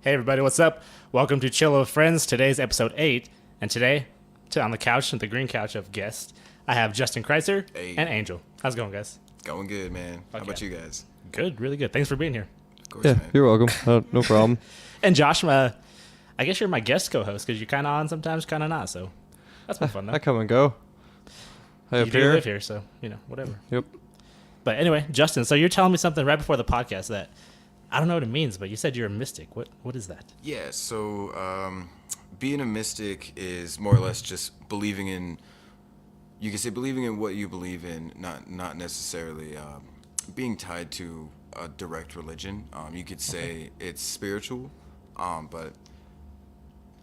Hey everybody, what's up? Welcome to Chill with Friends. Today's episode 8, and today, on the couch, the green couch of guests, I have Justin Kreutzer and Angel. How's it going, guys? Going good, man. How about you guys? Good, really good. Thanks for being here. Of course, man. You're welcome. No problem. And Josh, I guess you're my guest co-host because you're kind of on sometimes, kind of not. So that's been fun, though. I come and go. You do live here, so whatever. Yep. But anyway, Justin, so you're telling me something right before the podcast that I don't know what it means, but you said you're a mystic. What is that? Yeah, so being a mystic is more or less just believing in, you can say believing in what you believe in, not necessarily being tied to a direct religion. You could say it's spiritual, but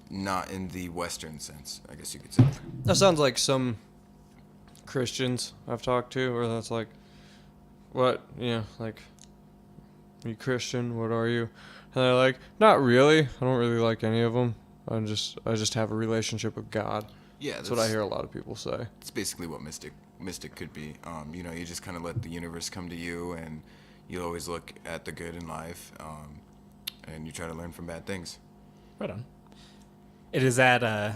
not in the Western sense, I guess you could say. That sounds like some Christians I've talked to, where that's like, what, like, are you Christian? What are you? And they're like, not really. I don't really like any of them. I just have a relationship with God. Yeah, that's what I hear a lot of people say. It's basically what mystic could be. You just kind of let the universe come to you, and you always look at the good in life, and you try to learn from bad things. Right on. It is that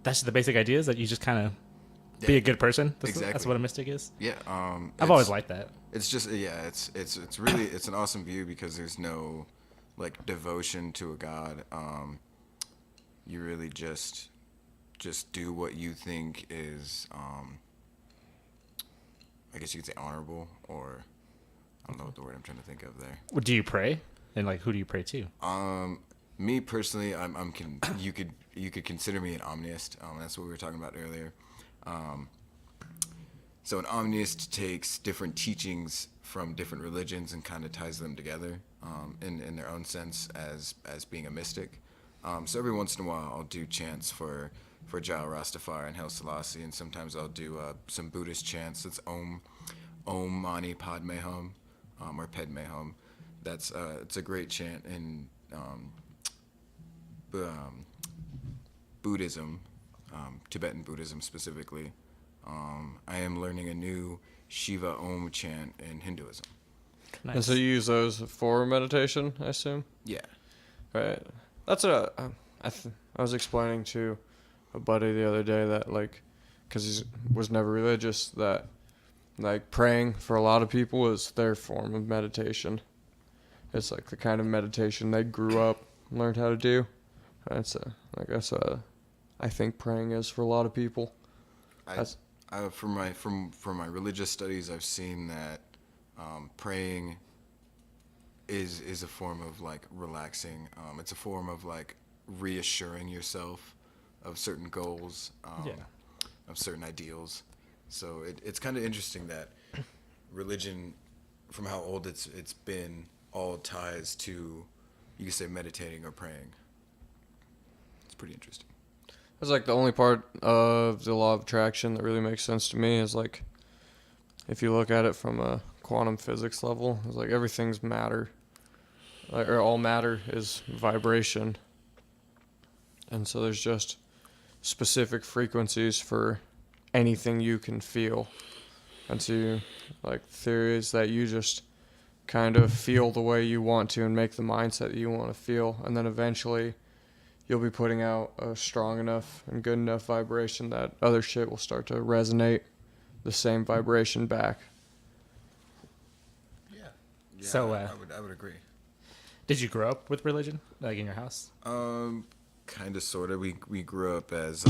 that's the basic idea, is that you just kind of be a good person. Exactly. That's what a mystic is. Yeah. I've always liked that. It's just it's really it's an awesome view because there's no like devotion to a god. You really just do what you think is I guess you could say honorable, or I don't know what the word I'm trying to think of there. Do you pray? And like, who do you pray to? Me personally, you could consider me an omnist. That's what we were talking about earlier. So an omnist takes different teachings from different religions and kind of ties them together in their own sense as being a mystic. So every once in a while I'll do chants for Jah Rastafari and Haile Selassie, and sometimes I'll do some Buddhist chants. It's Om Mani Padme Hum, or Padme Hum. That's it's a great chant in Buddhism, Tibetan Buddhism specifically. I am learning a new Shiva Om chant in Hinduism. Nice. And so you use those for meditation, I assume? Yeah. Right. That's what I was explaining to a buddy the other day that, like, because he was never religious, that, like, praying for a lot of people is their form of meditation. It's like the kind of meditation they grew up, learned how to do. That's I think praying is for a lot of people. From my religious studies, I've seen that praying is a form of like relaxing. It's a form of like reassuring yourself of certain goals, of certain ideals. So it's kind of interesting that religion, from how old it's been, all ties to, you could say, meditating or praying. It's pretty interesting. That's like the only part of the law of attraction that really makes sense to me is like, if you look at it from a quantum physics level, it's like everything's matter. Or all matter is vibration. And so there's just specific frequencies for anything you can feel. And so, like, theory is that you just kind of feel the way you want to and make the mindset that you want to feel. And then eventually you'll be putting out a strong enough and good enough vibration that other shit will start to resonate the same vibration back. Yeah. So, I would agree. Did you grow up with religion, like in your house? Kind of, sort of. We grew up as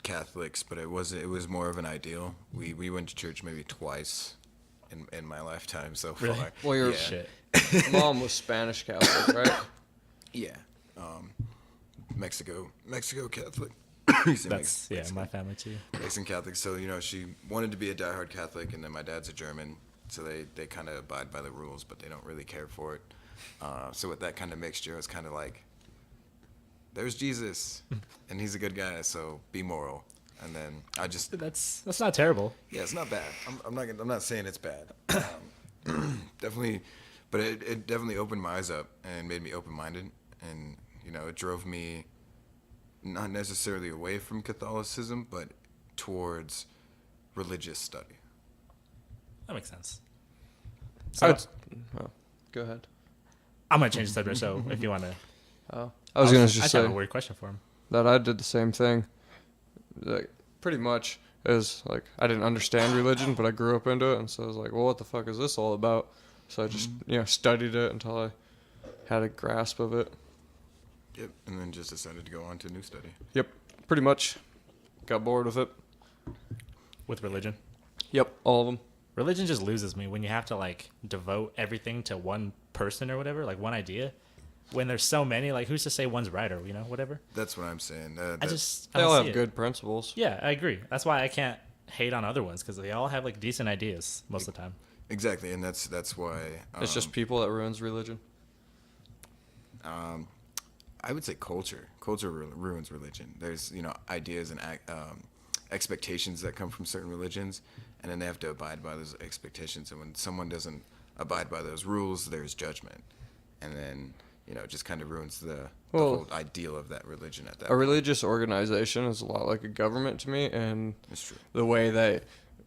Catholics, but it was more of an ideal. We went to church maybe twice in my lifetime so far. Really? Well, your mom was Spanish Catholic, right? Yeah. Mexico Catholic. That's my family too. Mexican Catholic. So, she wanted to be a diehard Catholic, and then my dad's a German, so they kind of abide by the rules, but they don't really care for it. So with that kind of mixture, it's kind of like, there's Jesus, and he's a good guy, so be moral. And then I just that's not terrible. Yeah, it's not bad. I'm not saying it's bad. Definitely, but it definitely opened my eyes up and made me open-minded, and it drove me not necessarily away from Catholicism, but towards religious study. That makes sense. So, Go ahead. I'm gonna change the subject. So if you want to, Oh, I was gonna just I say have a weird question for him. that I did the same thing. Like, pretty much is like I didn't understand religion, but I grew up into it, and so I was like, well, what the fuck is this all about? So I just studied it until I had a grasp of it. Yep, and then just decided to go on to a new study. Yep, pretty much. Got bored with it. With religion. Yep, all of them. Religion just loses me when you have to like devote everything to one person or whatever, like one idea. When there's so many, like who's to say one's right or whatever. That's what I'm saying. I They don't all see have it. good principles. Yeah, I agree. That's why I can't hate on other ones because they all have like decent ideas most of the time. Exactly, and that's why. It's just people that ruins religion. I would say culture. Culture ruins religion. There's ideas and expectations that come from certain religions, and then they have to abide by those expectations. And when someone doesn't abide by those rules, there's judgment, and then it just kind of ruins the whole ideal of that religion at that. A religious organization is a lot like a government to me, and That's true. the way that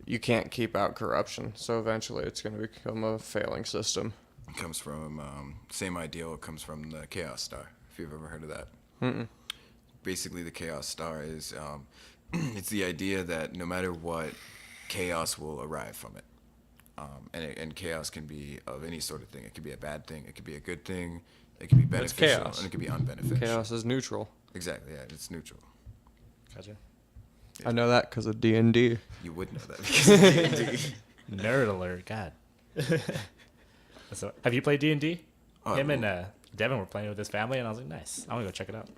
you can't keep out corruption, so eventually it's going to become a failing system. It comes from same ideal. It comes from the Chaos Star. If you've ever heard of that. Mm-mm. Basically, the Chaos Star is it's the idea that no matter what, chaos will arrive from it. And chaos can be of any sort of thing. It could be a bad thing. It could be a good thing. It could be beneficial. chaos. And it could be unbeneficial. Chaos is neutral. Exactly. Yeah, it's neutral. Gotcha. I know that because of D&D. You would know that because of D&D. Nerd alert, God. So, have you played D&D? Oh, Him and Devin were playing with his family, and I was like, nice. I'm gonna go check it out.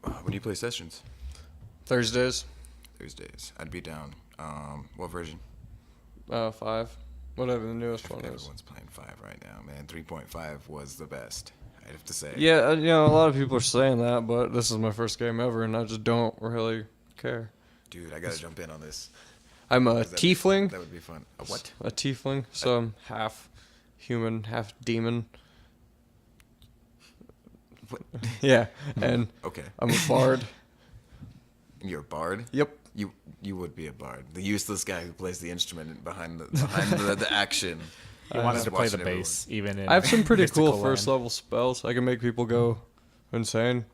When do you play sessions? Thursdays. Thursdays. I'd be down. What version? 5. Whatever the newest one is. Everyone's playing 5 right now, man. 3.5 was the best. I'd have to say. Yeah, a lot of people are saying that, but this is my first game ever, and I just don't really care. Dude, I gotta jump in on this. I'm a That tiefling. would be fun. A what? A tiefling, so I'm half human, half demon. What? Yeah, and Okay. I'm a bard. You're a bard? Yep. You would be a bard. The useless guy who plays the instrument behind the action. He wanted Just to play the watching everyone. bass, even in I have some pretty mystical cool first land. level spells. I can make people go insane.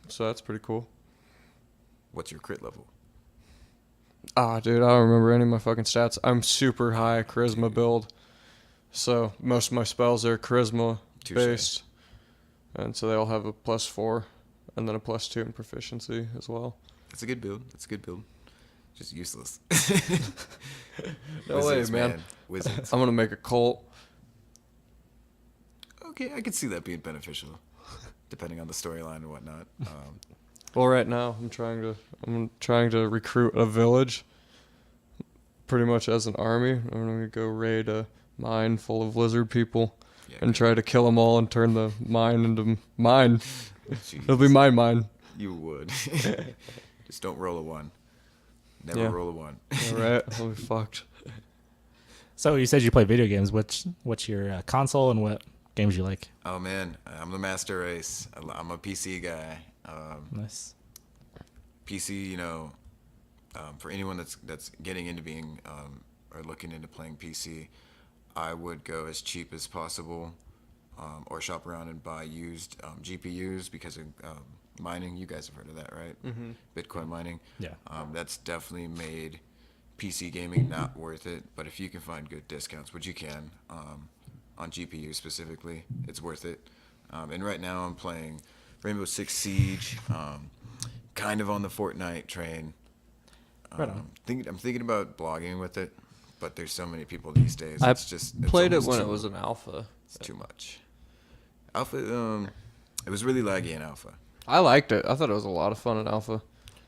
So that's pretty cool. What's your crit level? Ah, dude, I don't remember any of my fucking stats. I'm super high charisma build. So most of my spells are charisma Touche. based. And so they all have a +4 and then a +2 in proficiency as well. That's a good build. That's a good build. Just useless. No way, man. Wizards. I'm going to make a cult. Okay, I could see that being beneficial, depending on the storyline and whatnot. Well, right now I'm trying to recruit a village pretty much as an army. I'm going to go raid a mine full of lizard people Yeah, and good. try to kill them all and turn the mine into mine. It'll be Jesus. mine. You would. Just don't roll a 1. Never Yeah. roll a 1. All right, I'll be fucked. So you said you play video games. What's your console and what games you like? Oh man, I'm the master race. I'm a PC guy. Nice. PC, for anyone that's getting into being or looking into playing PC, I would go as cheap as possible, or shop around and buy used GPUs because of mining. You guys have heard of that, right? Mm-hmm. Bitcoin mining. Yeah. That's definitely made PC gaming not worth it. But if you can find good discounts, which you can, on GPU specifically, it's worth it. And right now I'm playing Rainbow Six Siege, kind of on the Fortnite train. Right on. I'm thinking about blogging with it, but there's so many people these days. I It's played it almost when too- it was an alpha. It's too much. Alpha, it was really laggy in alpha. I liked it. I thought it was a lot of fun in alpha.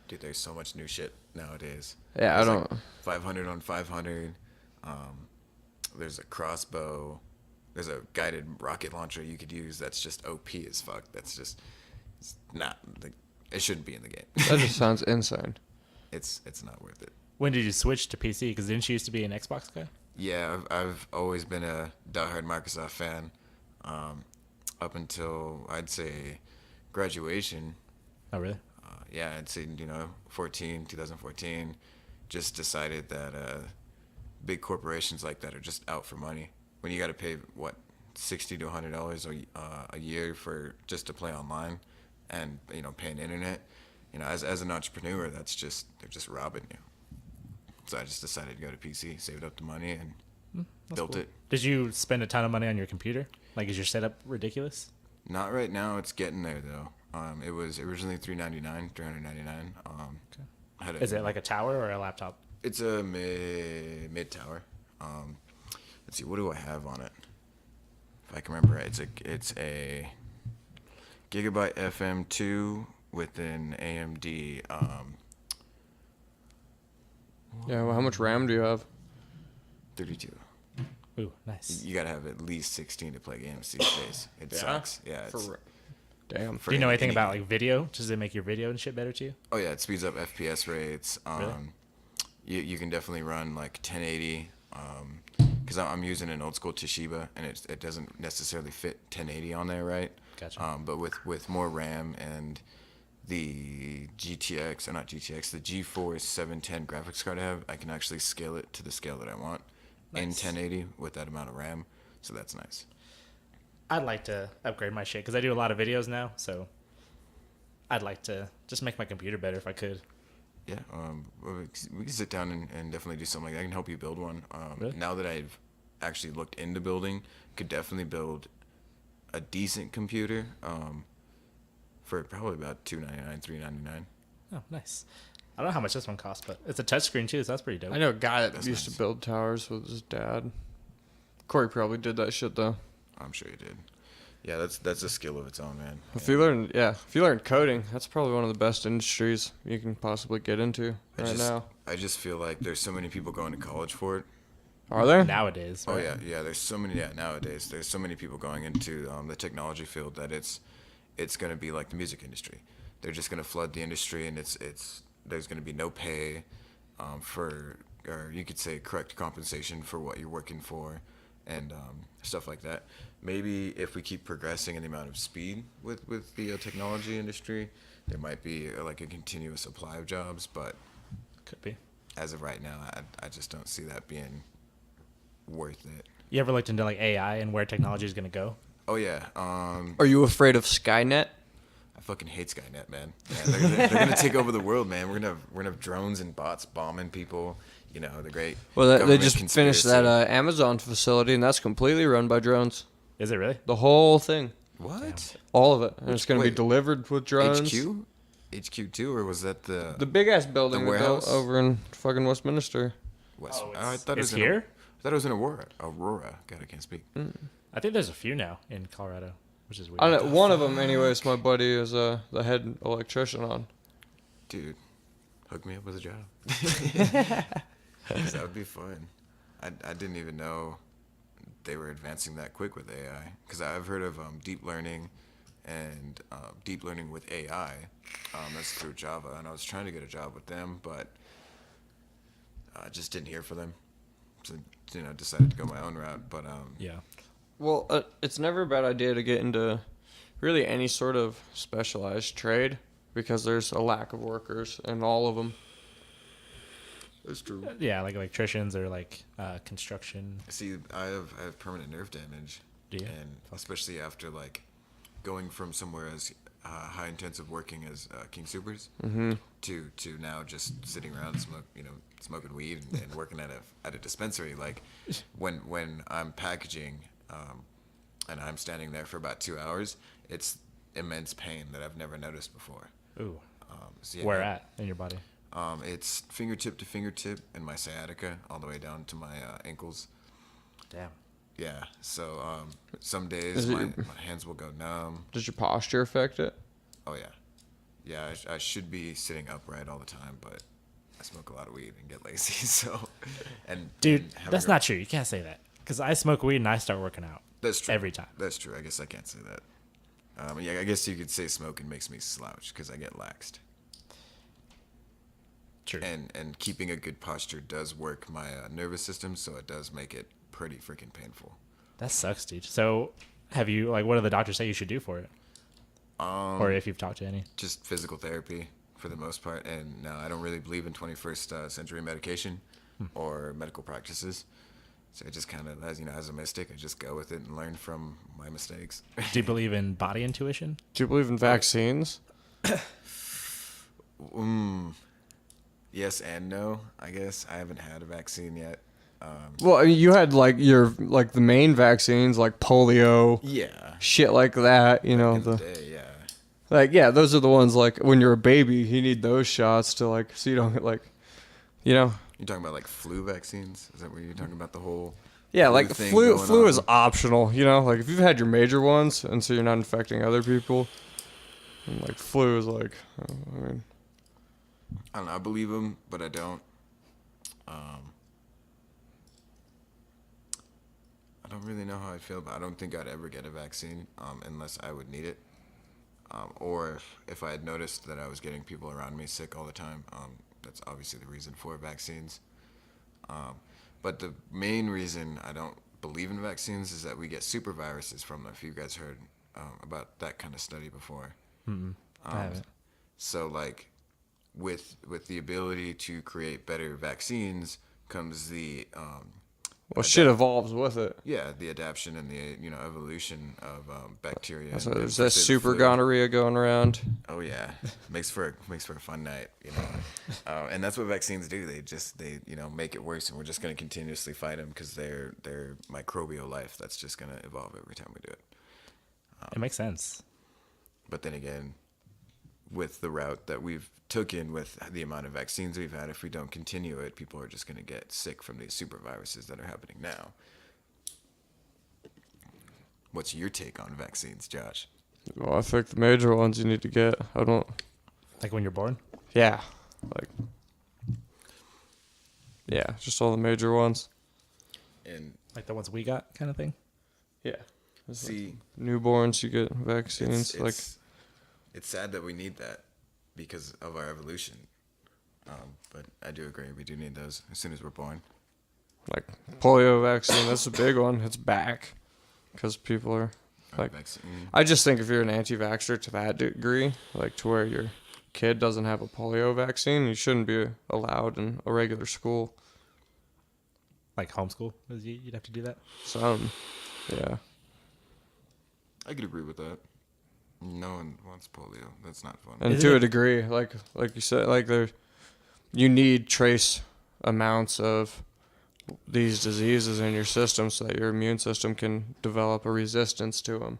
Dude, there's so much new shit nowadays. Yeah, I There's don't. like 500 on 500. There's a crossbow. There's a guided rocket launcher you could use. That's just OP as fuck. That's just it's not. It shouldn't be in the game. That just sounds insane. It's not worth it. When did you switch to PC? Because didn't you used to be an Xbox guy? Yeah, I've always been a diehard Microsoft fan, up until I'd say graduation. Oh, really? Yeah, I'd say 2014, just decided that big corporations like that are just out for money, when you got to pay what $60 to $100 a year for just to play online, and paying internet, as an entrepreneur, they're just robbing you. So I just decided to go to PC, saved up the money, and built it. Did you spend a ton of money on your computer? Like, is your setup ridiculous? Not right now. It's getting there though. It was originally $399. Is it like a tower or a laptop? It's a mid tower. Let's see, what do I have on it? If I can remember right, it's a Gigabyte FM2 with an AMD. Yeah, well, how much RAM do you have? 32. Ooh, nice. You gotta have at least 16 to play games these days. It sucks. Yeah. Damn. For Do you know anything about game. like video? Does it make your video and shit better too? Oh yeah, it speeds up FPS rates. Really? You can definitely run like 1080. Because I'm using an old school Toshiba, and it doesn't necessarily fit 1080 on there, right? Gotcha. But with more RAM and the GTX, or not GTX, the GeForce 710 graphics card I have, I can actually scale it to the scale that I want in Nice. 1080 with that amount of RAM. So that's nice. I'd like to upgrade my shit because I do a lot of videos now, so I'd like to just make my computer better if I could. Yeah, we can sit down and definitely do something like that. I can help you build one. Really? Now that I've actually looked into building, could definitely build a decent computer for probably about $299, $399. Oh, nice. I don't know how much this one costs, but it's a touchscreen too, so that's pretty dope. I know a guy that That's used nice. to build towers with his dad. Corey probably did that shit though. I'm sure you did. Yeah, that's a skill of its own, man. If you learn coding, that's probably one of the best industries you can possibly get into now. I just feel like there's so many people going to college for it. Are there? Nowadays. Oh right? yeah. There's so many. Yeah, nowadays there's so many people going into the technology field that it's gonna be like the music industry. They're just gonna flood the industry, and there's gonna be no pay or you could say correct compensation for what you're working for, and stuff like that. Maybe if we keep progressing in the amount of speed with the technology industry, there might be like a continuous supply of jobs. But Could be. as of right now, I just don't see that being worth it. You ever looked into like AI and where technology is going to go? Oh yeah. Are you afraid of Skynet? I fucking hate Skynet, man. They're gonna take over the world, man. We're gonna have drones and bots bombing people. The great. Well, they government just finished that conspiracy. Amazon facility, and that's completely run by drones. Is it really? The whole thing, What? all of it, and it's going to be Wait, delivered with drones. HQ 2, or was that the The big ass building The they built warehouse? over in fucking Westminster. West? Oh, I it's- thought it it's was here? I thought it was in Aurora. God, I can't speak. I think there's a few now in Colorado, which is weird. I don't know, one of them, anyways. My buddy is the head electrician on. Dude, hook me up with a job. 'Cause that would be fun. I didn't even know they were advancing that quick with AI. Because I've heard of deep learning and deep learning with AI. That's through Java. And I was trying to get a job with them, but I just didn't hear for them. So, decided to go my own route. But Yeah. Well, it's never a bad idea to get into really any sort of specialized trade because there's a lack of workers in all of them. that's true. Yeah, like electricians or like construction. See, I have permanent nerve damage. Do you? And especially after like going from somewhere as high intensive working as King Supers to now just sitting around smoking weed and working at a dispensary. Like when I'm packaging and I'm standing there for about 2 hours, it's immense pain that I've never noticed before. Ooh. So yeah, Where at in your body? It's fingertip to fingertip and my sciatica all the way down to my ankles. Damn. Yeah, so some days Is it my your- hands will go numb. Does your posture affect it? Oh yeah, yeah. I should be sitting upright all the time, but I smoke a lot of weed and get lazy. So, Dude, and having that's a- not true. You can't say that. Because I smoke weed and I start working out. That's true. every time. That's true. I guess I can't say that. Yeah, I guess you could say smoking makes me slouch because I get laxed. True. And keeping a good posture does work my nervous system, so it does make it pretty freaking painful. That sucks, dude. So, have you, like, what do the doctors say you should do for it? Or if you've talked to any? Just physical therapy for the most part, and no, I don't really believe in 21st century medication or medical practices. So I just kind of, as a mystic, I just go with it and learn from my mistakes. Do you believe in body intuition? Do you believe in vaccines? Yes and no, I guess. I haven't had a vaccine yet. Well, I mean, you had like the main vaccines like polio, Yeah. shit like that. You know In the the day, yeah. like yeah, those are the ones like when you're a baby, you need those shots to like so you don't get like, you know. You're talking about like flu vaccines? Is that what you're talking about? The whole Yeah, flu like thing flu going flu on? is optional, you know. Like if you've had your major ones and so you're not infecting other people, and like flu is like, I mean, I don't know. I believe them, but I don't. I don't really know how I feel, but I don't think I'd ever get a vaccine unless I would need it. Or if I had noticed that I was getting people around me sick all the time. That's obviously the reason for vaccines. But the main reason I don't believe in vaccines is that we get super viruses from them. If you guys heard about that kind of study before. I haven't. So like with the ability to create better vaccines comes the well, shit evolves with it. the adaptation and the evolution of bacteria. So and there's per that se the super flu. gonorrhea going around. Oh yeah, makes for a fun night, and that's what vaccines do. They make it worse, and we're just gonna continuously fight them because they're microbial life. That's just gonna evolve every time we do it. It makes sense. But then again, with the route that we've taken with the amount of vaccines we've had, if we don't continue it, people are just gonna get sick from these super viruses that are happening now. What's your take on vaccines, Josh? Well, I think the major ones you need to get. I don't. Like when you're born? Yeah, like. Yeah, just all the major ones. And Like the ones we got kind of thing? Yeah. see, Newborns, you get vaccines. it's sad that we need that because of our evolution. But I do agree, we do need those as soon as we're born. like polio vaccine. That's a big one. It's back because people are like. Vaccine. I just think if you're an anti-vaxxer to that degree, like to where your kid doesn't have a polio vaccine, you shouldn't be allowed in a regular school. Like homeschool? You'd have to do that? Yeah. I could agree with that. No one wants polio. That's not fun. And Isn't to it- a degree, like you said, like you need trace amounts of these diseases in your system so that your immune system can develop a resistance to them.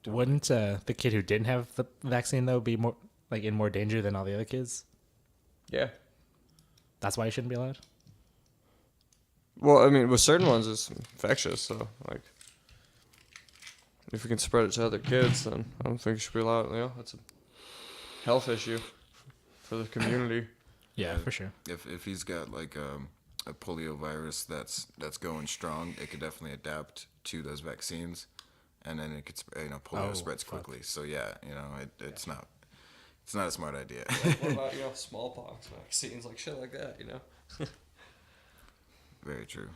Wouldn't the kid who didn't have the vaccine, though, be more like in more danger than all the other kids? Yeah. That's why he shouldn't be allowed? Well, I mean, with certain ones, it's infectious, so like, if you can spread it to other kids, then I don't think you should be allowed. You know, that's a health issue for the community. Yeah, for sure. If he's got like a polio virus that's going strong, it could definitely adapt to those vaccines, and then it could polio Oh, spreads fuck. quickly. So yeah, it's not a smart idea. What about smallpox vaccines, like shit like that? Very true.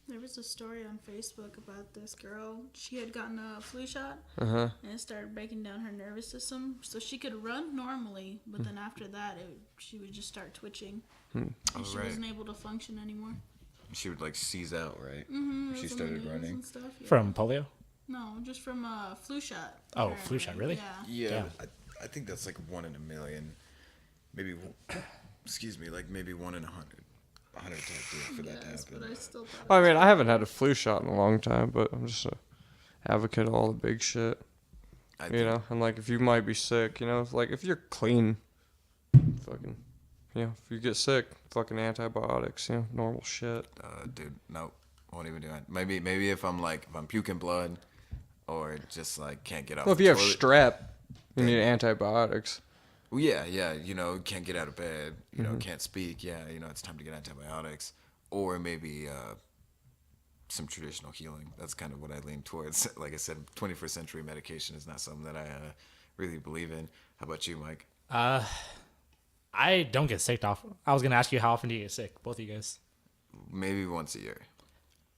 There was a story on Facebook about this girl. She had gotten a flu shot, Uh-huh. and it started breaking down her nervous system. So she could run normally, but then after that, she would just start twitching. And she right. wasn't able to function anymore. She would like seize out, right? Mm-hmm. She started running. And stuff, yeah. From polio? No, just from a flu shot. Oh, apparently. flu shot, really? Yeah. Yeah, Damn. I think that's like 1 in a million, maybe. Excuse me, like maybe 1 in 100 type deal for that to Yes, happen. but I still thought. Well, I mean, I haven't had a flu shot in a long time, but I'm just a advocate of all the big shit. I You think- know, and like if you might be sick, like if you're clean, fucking, if you get sick, fucking antibiotics, normal shit. Dude, nope, won't even do it. Maybe if I'm puking blood, or just like can't get out. Well, if the you have toilet. strep, you need antibiotics. Well, yeah, can't get out of bed, can't speak. Yeah, it's time to get antibiotics, or maybe some traditional healing. That's kind of what I lean towards. Like I said, 21st century medication is not something that I really believe in. How about you, Mike? I don't get sick often. I was going to ask you, how often do you get sick? Both of you guys. Maybe once a year.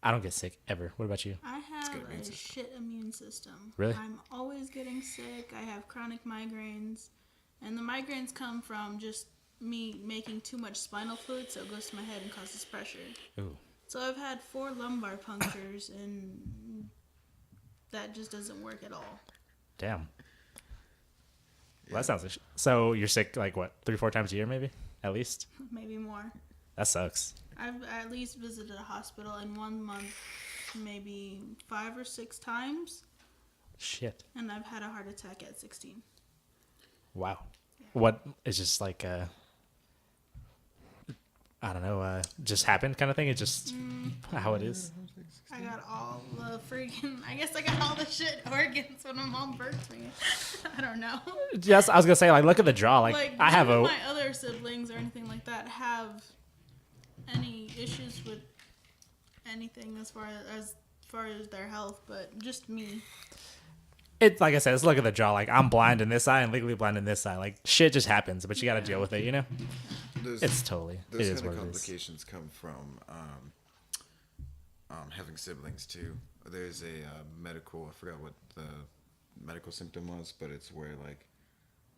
I don't get sick ever. What about you? I have good immune a system. shit immune system. Really? I'm always getting sick. I have chronic migraines. And the migraines come from just me making too much spinal fluid, so it goes to my head and causes pressure. Ooh. So I've had 4 lumbar punctures, and that just doesn't work at all. Damn. Well, that sounds. So you're sick like what, 3-4 times a year, maybe, at least. Maybe more. That sucks. I've at least visited a hospital in 1 month, maybe 5 or 6 times, Shit. and I've had a heart attack at 16. Wow. What is just like I don't know, just happened kind of thing? It's just how it is. I got all the freaking, I guess I got all the shit organs when my mom birthed me. I don't know. Yes, I was gonna say, like, look at the jaw. Like I have none a. of my other siblings or anything like that have any issues with anything as far as their health, but just me. It's like I said, it's look at the jaw. Like I'm blind in this eye and legally blind in this eye. Like shit just happens, but you got to deal with it. You know. It's totally. It Those is kind what of it is. complications come from having siblings too. There's a medical. I forgot what the medical symptom was, but it's where like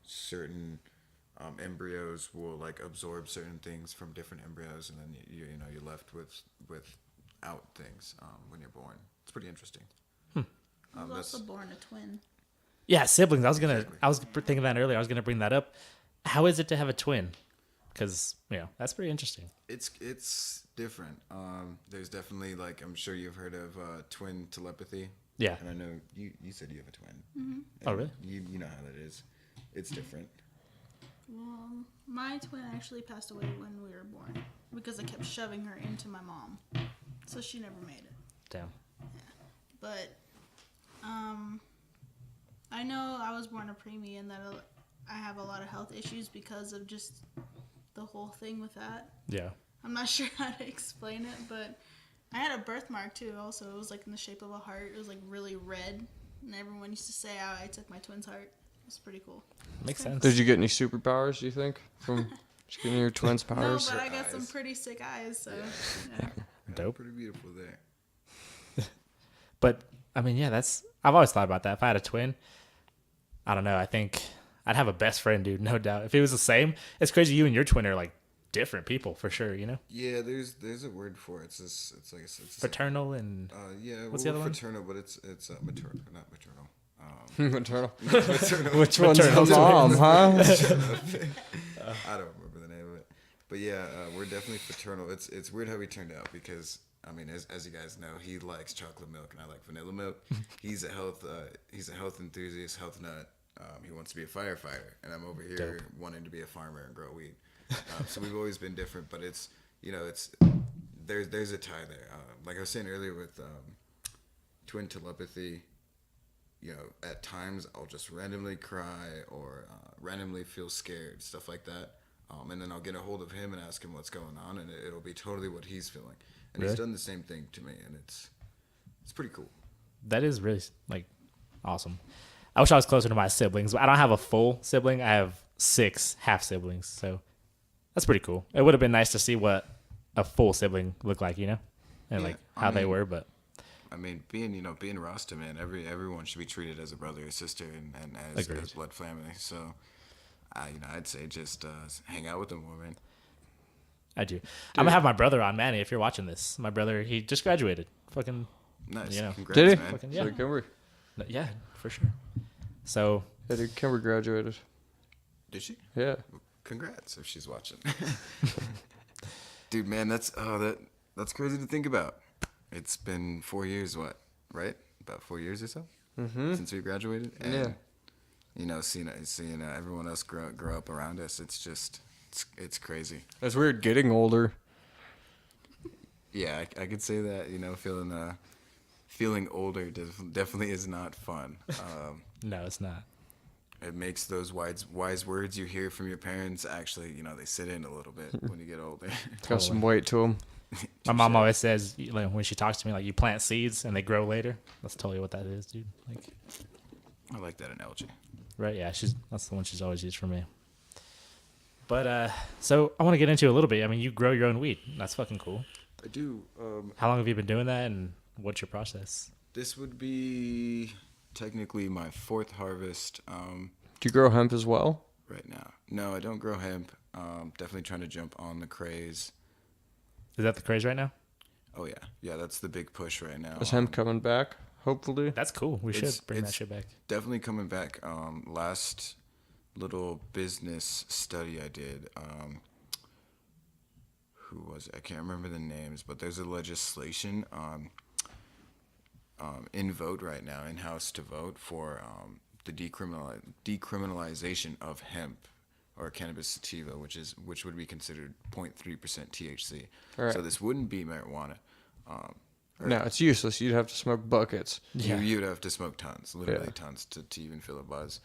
certain embryos will like absorb certain things from different embryos, and then you're left without things when you're born. It's pretty interesting. I was also born a twin. Yeah, siblings. I was Exactly. thinking that earlier. I was gonna bring that up. How is it to have a twin? Because that's pretty interesting. It's different. There's definitely like I'm sure you've heard of twin telepathy. Yeah. And I know you said you have a twin. Mm-hmm. Oh, really? You know how that is. It's different. Well, my twin actually passed away when we were born because I kept shoving her into my mom, so she never made it. Damn. But I know I was born a preemie and that I have a lot of health issues because of just the whole thing with that. Yeah. I'm not sure how to explain it, but I had a birthmark too. Also, it was like in the shape of a heart. It was like really red, and everyone used to say I took my twin's heart. It was pretty cool. Makes sense. Did you get any superpowers, do you think, from just getting your twins' No, powers? but I got some eyes. pretty sick eyes. So yeah. Dope. Pretty beautiful there. But I mean, yeah, I've always thought about that. If I had a twin, I don't know. I think I'd have a best friend, dude. No doubt. If it was the same, it's crazy. You and your twin are like different people for sure. You know, Yeah, there's a word for it. It's like it's fraternal and yeah. What's well, the other one? fraternal, but it's maternal, not maternal. Maternal. Maternal. Which one's the Maternal mom, huh? I don't remember the name of it, but yeah, we're definitely fraternal. It's weird how we turned out because I mean, as you guys know, he likes chocolate milk and I like vanilla milk. He's a health enthusiast, health nut. He wants to be a firefighter, and I'm over here Dope. wanting to be a farmer and grow weed. So we've always been different, but it's there's a tie there. Like I was saying earlier with twin telepathy. At times I'll just randomly cry or randomly feel scared, stuff like that. And then I'll get a hold of him and ask him what's going on, and it'll be totally what he's feeling. And Really? he's done the same thing to me, and it's pretty cool. that is really like awesome. I wish I was closer to my siblings. I don't have a full sibling. I have 6 half siblings, so that's pretty cool. It would have been nice to see what a full sibling looked like, and Yeah, like I how they mean- were. But I mean, being Rasta, man, everyone should be treated as a brother or sister and as Agreed. blood family. So, I'd say just hang out with them more, man. I do. I'm gonna have my brother on, Manny. If you're watching this, my brother, he just graduated. Fucking Nice. You know. Congrats, Did he? man. Fucking So yeah, Kimber, yeah, for sure. So yeah, dude, Kimber graduated. Did she? Yeah. Congrats if she's watching. Dude, man, that's crazy to think about. It's been 4 years, right? About 4 years or so since we graduated. And, seeing everyone else grow up around us, it's crazy. It's weird getting older. Yeah, I could say that. Feeling older definitely is not fun. no, it's not. It makes those wise words you hear from your parents actually, they sit in a little bit when you get older. It's got some weight to them. My mom always says, like, when she talks to me, like, you plant seeds and they grow later. That's totally what that is, dude. Like, I like that analogy. right? Yeah, that's the one she's always used for me. But so I want to get into a little bit. I mean, you grow your own weed. That's fucking cool. I do. How long have you been doing that, and what's your process? This would be technically my 4th harvest Do you grow hemp as well? right now. No, I don't grow hemp. Definitely trying to jump on the craze. Is that the craze right now? Oh yeah, that's the big push right now. Is hemp coming back? Hopefully. That's cool. We should bring that shit back. Definitely coming back. Last little business study I did. Who was it? I can't remember the names, but there's a legislation in vote right now, in House to vote for the decriminalization of hemp or cannabis sativa, which would be considered 0.3% THC. Right. So this wouldn't be marijuana. No, it's useless. You'd have to smoke buckets. You'd have to smoke tons, literally Yeah. tons, to even feel a buzz.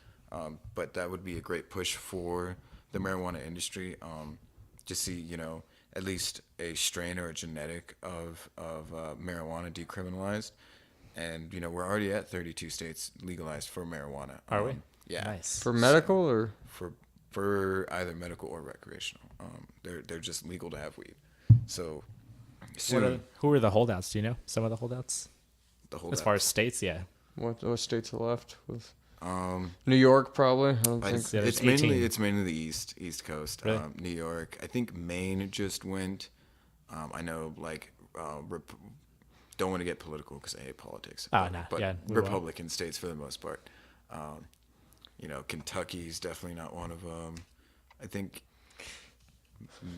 But that would be a great push for the marijuana industry to see, at least a strain or a genetic of marijuana decriminalized. And, we're already at 32 states legalized for marijuana. Are we? Yeah. Nice. For medical or? For either medical or recreational. They're just legal to have weed. So soon, Who are the holdouts? Do you know some of the holdouts? the whole As far as states, yeah. What states are left with? um New York, probably. I don't think. Yeah, it's there's 18. mainly the East Coast. Really? New York. I think Maine just went. I know, don't want to get political because I hate politics. Oh, no. But Yeah, we won't. Republican states for the most part. Kentucky's definitely not one of them. I think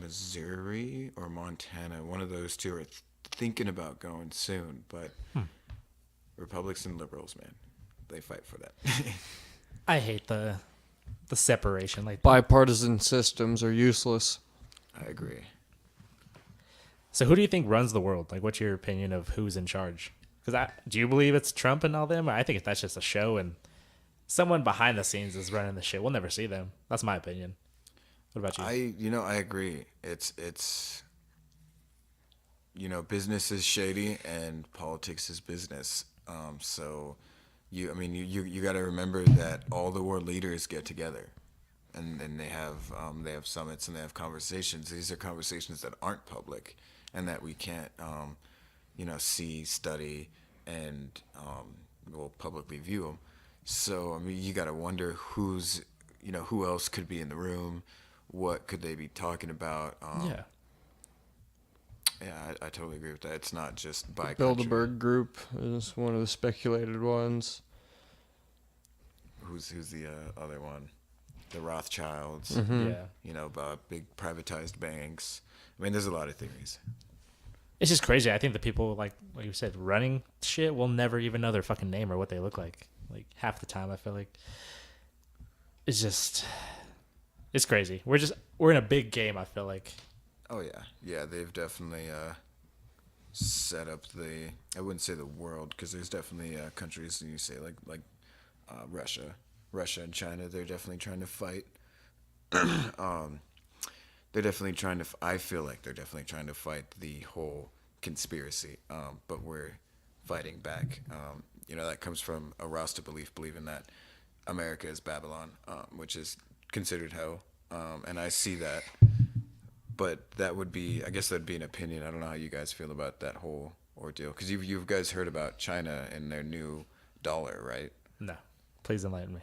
Missouri or Montana, one of those two are thinking about going soon. But Republicans and liberals, man, they fight for that. I hate the separation. Like, Bipartisan systems are useless. I agree. so who do you think runs the world? Like, what's your opinion of who's in charge? Because do you believe it's Trump and all them? Or I think that's just a show and someone behind the scenes is running the shit. We'll never see them. That's my opinion. What about you? I agree. It's business is shady and politics is business. So you got to remember that all the world leaders get together, and they have summits and they have conversations. These are conversations that aren't public, and that we can't see, study, and publicly view them. So you got to wonder who else could be in the room. What could they be talking about? Yeah. Yeah, I totally agree with that. It's not just by country. Bilderberg Group is one of the speculated ones. Who's the other one? The Rothschilds. Mm-hmm. Yeah. About big privatized banks. I mean, there's a lot of theories. It's just crazy. I think the people, like you said, running shit will never even know their fucking name or what they look like. Like, half the time, I feel like it's crazy. We're in a big game, I feel like. Oh yeah. They've definitely set up I wouldn't say the world, because there's definitely countries, and you say like Russia and China. They're definitely trying to fight. I feel like they're definitely trying to fight the whole conspiracy. But we're fighting back. That comes from a Rasta believing that America is Babylon, which is considered hell. And I see that. But I guess that'd be an opinion. I don't know how you guys feel about that whole ordeal. Because you guys heard about China and their new dollar, right? No. Please enlighten me.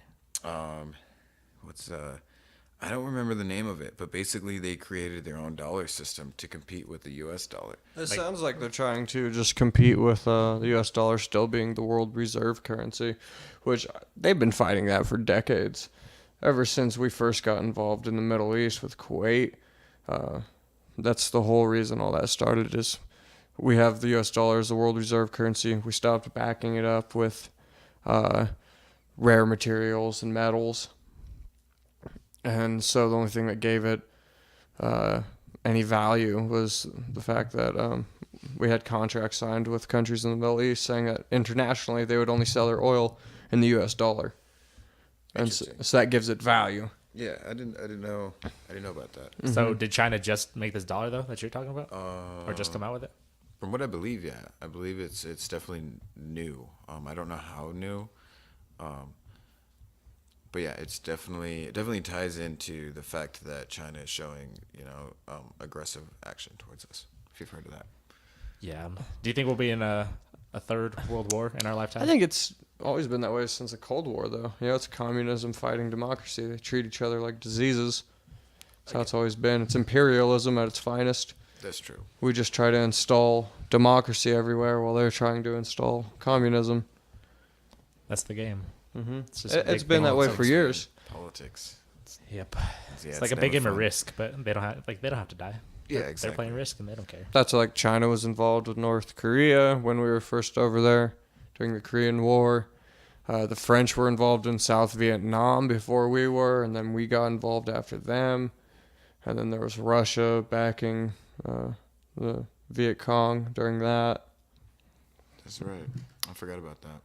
I don't remember the name of it, but basically they created their own dollar system to compete with the U.S. dollar. It sounds like they're trying to just compete with the U.S. dollar still being the world reserve currency, which they've been fighting that for decades. Ever since we first got involved in the Middle East with Kuwait, that's the whole reason all that started, is we have the U.S. dollar as the world reserve currency. We stopped backing it up with rare materials and metals. And so the only thing that gave it any value was the fact that we had contracts signed with countries in the Middle East saying that internationally they would only sell their oil in the U.S. dollar. And so that gives it value. Yeah, I didn't know about that. Mm-hmm. So did China just make this dollar, though, that you're talking about? Or just come out with it? From what I believe, yeah. I believe it's definitely new. I don't know how new. But yeah, it definitely ties into the fact that China is showing, aggressive action towards us. If you've heard of that. Yeah. Do you think we'll be in a third world war in our lifetime? I think it's always been that way since the Cold War, though. It's communism fighting democracy. They treat each other like diseases. That's how it's always been. It's imperialism at its finest. That's true. We just try to install democracy everywhere while they're trying to install communism. That's the game. Mm-hmm. It's just a big It's been thing. that way Politics, for man. years. Politics. Yep. Yeah, It's like a never big game of fun. Risk, but they don't have to die. Yeah, They're exactly. playing Risk and they don't care. That's like China was involved with North Korea when we were first over there during the Korean War. The French were involved in South Vietnam before we were, and then we got involved after them. And then there was Russia backing the Viet Cong during that. That's right. I forgot about that.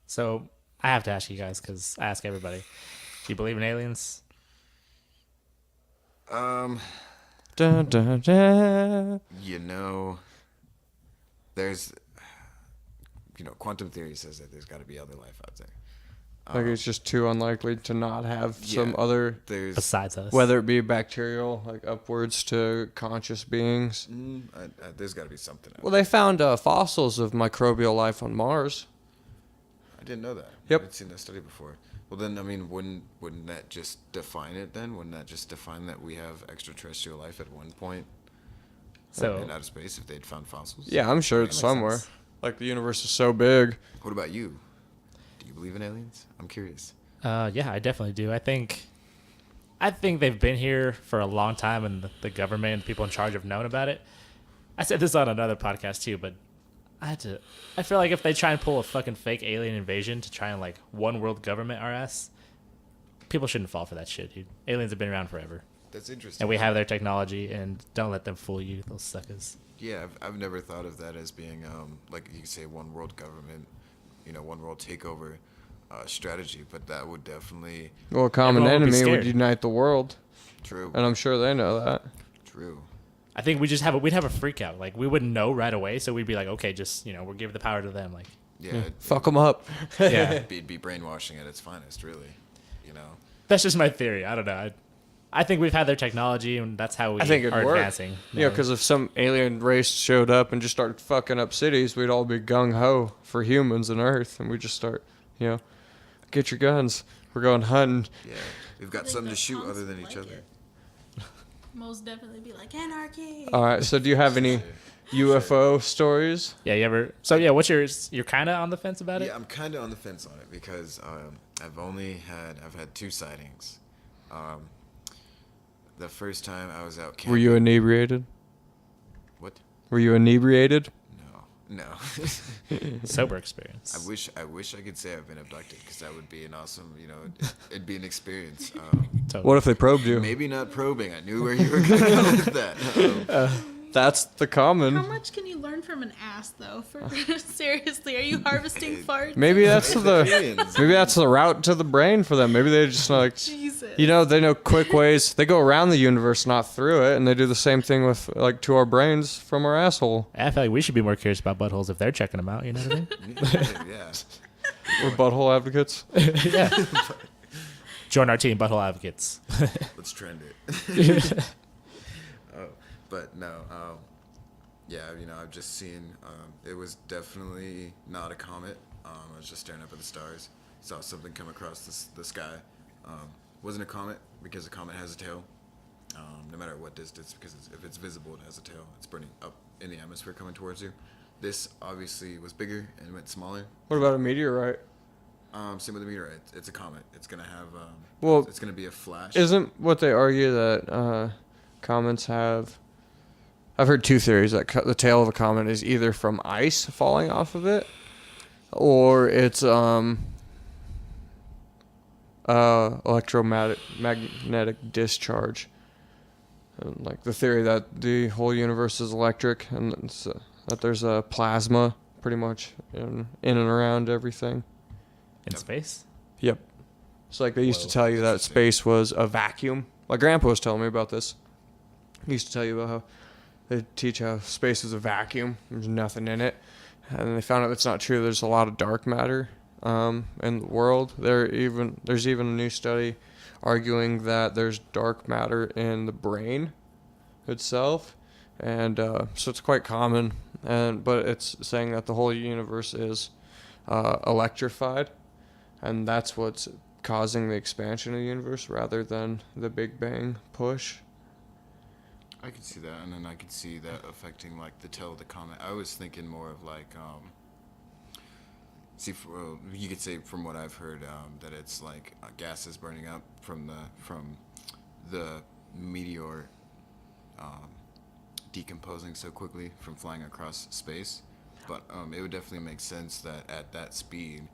So I have to ask you guys because I ask everybody: do you believe in aliens? Dun, dun, dun. You know, there's, quantum theory says that there's got to be other life out there. Like it's just too unlikely to not have some Yeah. other, There's Besides us, whether it be bacterial, like upwards to conscious beings. there's got to be something else. Well, they found fossils of microbial life on Mars. I didn't know that. Yep. I haven't seen that study before. Well, then, I mean, wouldn't that just define it then? Wouldn't that just define that we have extraterrestrial life at one point so in outer space if they'd found fossils? Yeah, I'm sure it's makes somewhere. sense. Like the universe is so big. What about you? Do you believe in aliens? I'm curious. yeah, I definitely do. I think they've been here for a long time, and the government and people in charge have known about it. I said this on another podcast too, but I feel like if they try and pull a fucking fake alien invasion to try and like one world government our ass, people shouldn't fall for that shit, dude. Aliens have been around forever, That's interesting. and we have their technology, and don't let them fool you, those suckers. Yeah, I've never thought of that as being like you could say one world government, one world takeover strategy, but that would definitely Well, a common Everyone would be enemy would scared. unite the world, true. and I'm sure they know that. True. I think we'd have a freak out. Like we wouldn't know right away, so we'd be like, okay, just we'll give the power to them. Like, Yeah. Fuck them up. yeah, It'd be brainwashing at its finest, really. that's just my theory. I don't know. I think we've had their technology, and that's how we I think it'd are work. advancing. Yeah, because if some alien race showed up and just started fucking up cities, we'd all be gung ho for humans and Earth, and we just start, get your guns. We're going hunting. Yeah. We've got think something to the shoot punks other than would each like other. it. Most definitely be like anarchy. All right. So, do you have any UFO stories? Yeah, you ever? So yeah, what's yours? You're kind of on the fence about it. Yeah, I'm kind of on the fence on it because I've had 2 sightings. The first time I was out camping. Were you inebriated? What? Were you inebriated? No. Sober experience. I wish I could say I've been abducted because that would be an awesome, it'd be an experience. Totally. What if they probed you? Maybe not probing. I knew where you were going with that. That's the How common. much can you learn from an ass, though? Seriously, are you harvesting farts? Maybe that's the Aliens. maybe that's the route to the brain for them. Maybe they just like Jesus. they know quick ways. They go around the universe, not through it, and they do the same thing with like to our brains from our asshole. I feel like we should be more curious about buttholes if they're checking them out. You know what I mean? Yeah. We're butthole advocates. yeah. Join our team, Butthole Advocates. Let's trend it. But no, yeah, I've just seen, it was definitely not a comet. I was just staring up at the stars. Saw something come across the sky. Wasn't a comet because a comet has a tail, no matter what distance, because if it's visible, it has a tail. It's burning up in the atmosphere coming towards you. This obviously was bigger and went smaller. What about a meteorite? Same with the meteorite. It's a comet. It's going to have, Well, it's going to be a flash. Isn't what they argue that comets have? I've heard 2 theories that the tail of a comet is either from ice falling off of it, or it's electromagnetic discharge. And like the theory that the whole universe is electric and that there's a plasma pretty much in and around everything. In space? Yep. It's like they used to Whoa, tell you that interesting. space was a vacuum. My grandpa was telling me about this. He used to tell you about how they teach how space is a vacuum. There's nothing in it. And they found out that's not true. There's a lot of dark matter in the world. There's even a new study arguing that there's dark matter in the brain itself. And so it's quite common. But it's saying that the whole universe is electrified. And that's what's causing the expansion of the universe rather than the Big Bang push. I could see that, and then I could see that affecting like the tail of the comet. I was thinking more of like, you could say from what I've heard that it's like gases burning up from the meteor decomposing so quickly from flying across space. But it would definitely make sense that at that speed,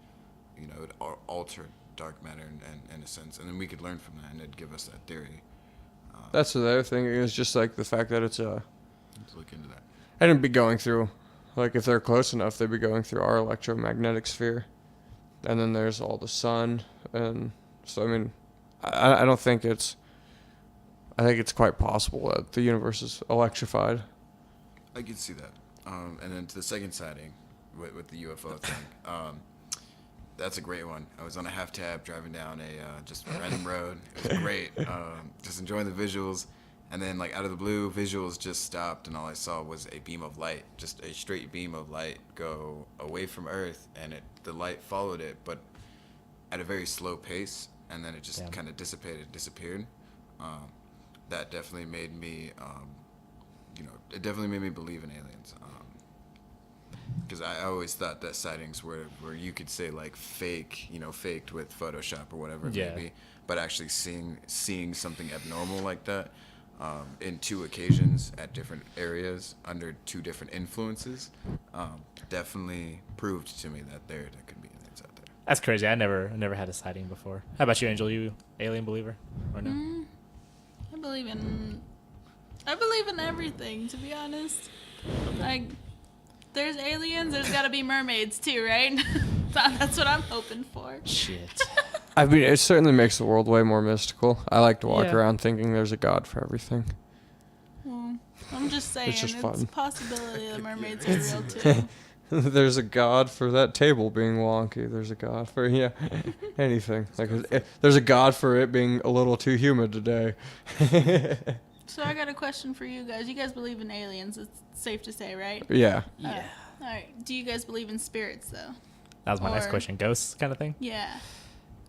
it would alter dark matter in a sense, and then we could learn from that, and it'd give us that theory. That's the other thing is just like the fact that it's Let's look into that. and it'd be going through, like if they're close enough, they'd be going through our electromagnetic sphere, and then there's all the sun, and so I mean, I don't think it's. I think it's quite possible that the universe is electrified. I could see that. And then to the second sighting with the UFO thing, that's a great one. I was on a half tab driving down a just random road. It was great. Just enjoying the visuals. And then like out of the blue, visuals just stopped, and all I saw was a beam of light, just a straight beam of light go away from Earth, and the light followed it, but at a very slow pace, and then it just kind of disappeared. That definitely made me, it definitely made me believe in aliens. Because I always thought that sightings were where you could say like faked with Photoshop or whatever it may be, but actually seeing something abnormal like that in 2 occasions at different areas under 2 different influences definitely proved to me that there could be aliens out there. That's crazy. I never had a sighting before. How about you, Angel? You alien believer or no? I believe in everything, to be honest. Like, there's aliens, there's gotta be mermaids too, right? That's what I'm hoping for. Shit. I mean, it certainly makes the world way more mystical. I like to walk Yeah. around thinking there's a god for everything. Well, I'm just saying, It's it's, just fun. a possibility that mermaids are real too. There's a god for that table being wonky. There's a god for anything. There's a god for it being a little too humid today. So I got a question for you guys. You guys believe in aliens? It's safe to say, right? Yeah. Yeah. All right. Do you guys believe in spirits though? That was my next Or- question. Ghosts kind of thing? Yeah.